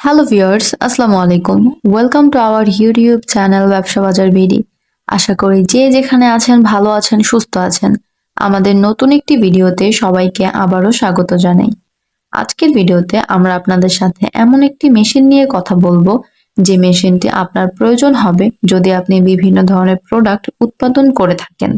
Hello viewers, আসসালামু আলাইকুম। Welcome to our YouTube channel ব্যবসা বাজার বিডি। আশা করি যে যেখানে আছেন ভালো আছেন, সুস্থ আছেন। আমাদের নতুন একটি ভিডিওতে সবাইকে আবারও স্বাগত জানাই। আজকের ভিডিওতে আমরা আপনাদের সাথে এমন একটি মেশিন নিয়ে কথা বলবো যে মেশিনটি আপনার প্রয়োজন হবে যদি আপনি বিভিন্ন ধরনের প্রোডাক্ট উৎপাদন করে থাকেন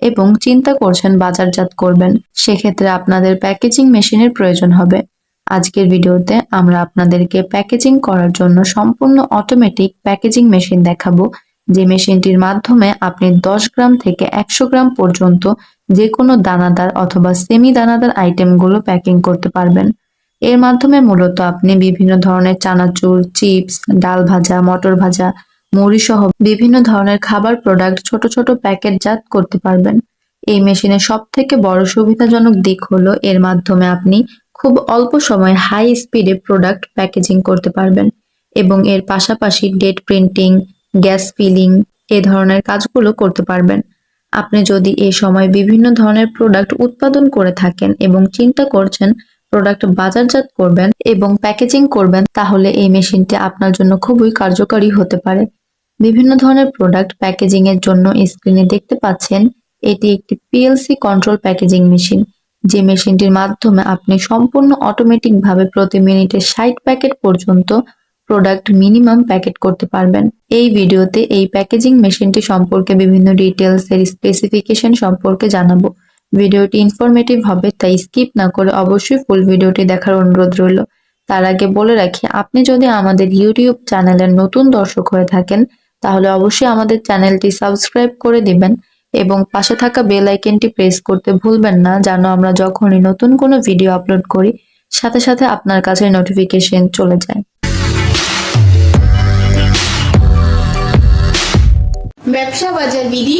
এবং চিন্তা করছেন বাজারজাত করবেন। সেক্ষেত্রে আপনাদের প্যাকেজিং মেশিনের প্রয়োজন হবে। আজকের ভিডিওতে আমরা আপনাদেরকে প্যাকেজিং করার জন্য সম্পূর্ণ অটোমেটিক প্যাকেজিং মেশিন দেখাবো, যে মেশিনটির মাধ্যমে আপনি 10 গ্রাম থেকে 100 গ্রাম পর্যন্ত যে কোনো দানাদার অথবা সেমি দানাদার আইটেমগুলো প্যাকিং করতে পারবেন। এর মাধ্যমে মূলত আপনি বিভিন্ন ধরনের চানাচুর, চিপস, ডাল ভাজা, মটর ভাজা, মুড়ি সহ বিভিন্ন ধরনের খাবার প্রোডাক্ট ছোট ছোট প্যাকেটজাত করতে পারবেন। এই মেশিনের সবথেকে বড় সুবিধাজনক দিক হলো এর মাধ্যমে আপনি খুব অল্প সময়ে হাই স্পিডে প্রোডাক্ট প্যাকেজিং করতে পারবেন এবং এর পাশাপাশি ডেট প্রিন্টিং, গ্যাস ফিলিং এ ধরনের কাজগুলো করতে পারবেন। আপনি যদি এই সময় বিভিন্ন ধরনের প্রোডাক্ট উৎপাদন করে থাকেন এবং চিন্তা করছেন প্রোডাক্ট বাজারজাত করবেন এবং প্যাকেজিং করবেন, তাহলে এই মেশিনটি আপনার জন্য খুবই কার্যকরী হতে পারে। বিভিন্ন ধরনের প্রোডাক্ট প্যাকেজিং এর জন্য স্ক্রিনে দেখতে পাচ্ছেন এটি একটি পিএলসি কন্ট্রোল প্যাকেজিং মেশিন, যে মেশিনটির মাধ্যমে আপনি সম্পূর্ণ অটোমেটিক ভাবে প্রতি মিনিটে 60 প্যাকেট পর্যন্ত প্রোডাক্ট মিনিমাম প্যাকেট করতে পারবেন। এই ভিডিওতে এই প্যাকেজিং মেশিনটি সম্পর্কে বিভিন্ন ডিটেলস এর স্পেসিফিকেশন সম্পর্কে জানাবো। ভিডিওটি ইনফরমেটিভ হবে, তাই স্কিপ না করে অবশ্যই ফুল ভিডিওটি দেখার অনুরোধ রইল। তার আগে বলে রাখি, আপনি যদি আমাদের ইউটিউব চ্যানেলের নতুন দর্শক হয়ে থাকেন তাহলে অবশ্যই আমাদের চ্যানেলটি সাবস্ক্রাইব করে দিবেন এবং পাশে থাকা বেল আইকনটি প্রেস করতে ভুলবেন না, যেন আমরা যখনই নতুন কোনো ভিডিও আপলোড করি সাথে সাথে আপনার কাছে নোটিফিকেশন চলে যায়। ব্যবসা বাজার বিডি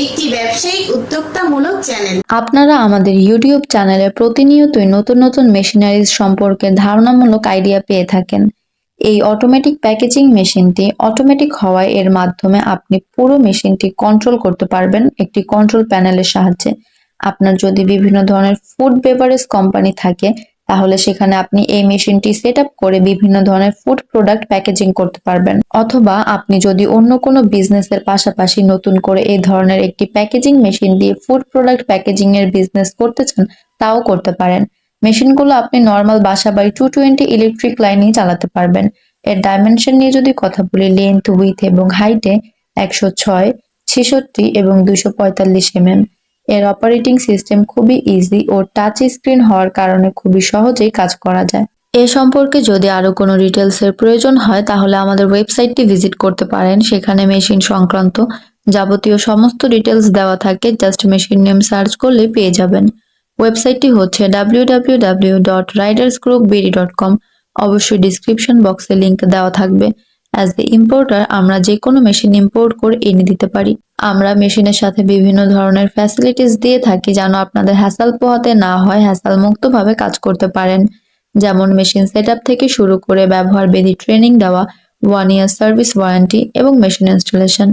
একটি ব্যবসায়িক উদ্যোক্তামূলক চ্যানেল। আপনারা আমাদের ইউটিউব চ্যানেলে প্রতিনিয়তই নতুন নতুন মেশিনারিজ সম্পর্কে ধারণামূলক আইডিয়া পেয়ে থাকেন। এই অটোমেটিক প্যাকেজিং মেশিনটি অটোমেটিক হওয়ায় এর মাধ্যমে আপনি পুরো মেশিনটি কন্ট্রোল করতে পারবেন একটি কন্ট্রোল প্যানেলের সাহায্যে। আপনার যদি বিভিন্ন ধরনের ফুড বেভারেজ কোম্পানি থাকে তাহলে সেখানে আপনি এই মেশিনটি সেট আপ করে বিভিন্ন ধরনের ফুড প্রোডাক্ট প্যাকেজিং করতে পারবেন, অথবা আপনি যদি অন্য কোনো বিজনেসের পাশাপাশি নতুন করে এই ধরনের একটি প্যাকেজিং মেশিন দিয়ে ফুড প্রোডাক্ট প্যাকেজিং এর বিজনেস করতে চান তাও করতে পারেন। মেশিনগুলো আপনি নর্মাল বাসা বাড়ি 220 ইলেকট্রিক লাইনেই চালাতে পারবেন। এর ডাইমেনশন নিয়ে যদি কথা বলি, লেন্থ, উইথ এবং হাইটে 106, 66 এবং 245 mm। এর অপারেটিং সিস্টেম খুবই ইজি ও টাচ স্ক্রিন হওয়ার কারণে খুবই সহজেই কাজ করা যায়। এ সম্পর্কে যদি আরো কোনো ডিটেলস এর প্রয়োজন হয় তাহলে আমাদের ওয়েবসাইটটি ভিজিট করতে পারেন। সেখানে মেশিন সংক্রান্ত যাবতীয় সমস্ত ডিটেলস দেওয়া থাকে, জাস্ট মেশিন নেম সার্চ করলে পেয়ে যাবেন। ওয়েবসাইটটি হচ্ছে www.ridersgroupbd.com। অবশ্যই ডিসক্রিপশন বক্সে লিংক দেওয়া থাকবে। অ্যাজ দ্য ইম্পোর্টার আমরা যে কোনো মেশিন ইম্পোর্ট করে এনে দিতে পারি। আমরা মেশিনের সাথে বিভিন্ন ধরনের ফ্যাসিলিটিস দিয়ে থাকি যেন আপনাদের হ্যাসাল পোহাতে না হয়, হ্যাসাল মুক্তভাবে কাজ করতে পারেন। যেমন মেশিন সেটআপ থেকে শুরু করে ব্যবহার বিধি ট্রেনিং দেওয়া, 1 ইয়ার সার্ভিস ওয়ারেন্টি এবং মেশিন ইনস্টলেশন।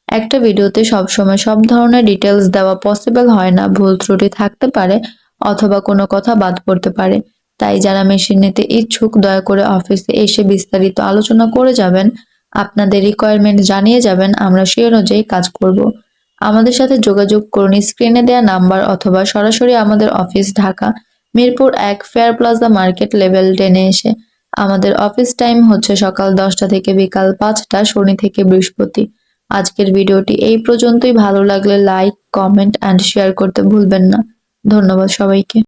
একটা ভিডিওতে সবসময় সব ধরনের ডিটেলস দেওয়া পসিবল হয় না, ভুল ত্রুটি থাকতে পারে অথবা কোনো কথা বাদ পড়তে পারে। তাই যারা মেশিন নিতে ইচ্ছুক দয়া করে অফিসে এসে বিস্তারিত আলোচনা করে যাবেন, আপনাদের রিকোয়ারমেন্ট জানিয়ে যাবেন, আমরা সেই অনুযায়ী কাজ করব। আমাদের সাথে যোগাযোগ করুন স্ক্রিনে দেওয়া নাম্বার অথবা সরাসরি আমাদের office Dhaka Mirpur 1 fair plaza market level 10-এ এসে। আমাদের অফিস টাইম হচ্ছে সকাল 10টা থেকে বিকাল 5টা, শনি থেকে বৃহস্পতি। আজকের ভিডিওটি এই পর্যন্তই। ভালো লাগলে লাইক, কমেন্ট অ্যান্ড শেয়ার করতে ভুলবেন না। ধন্যবাদ সবাইকে।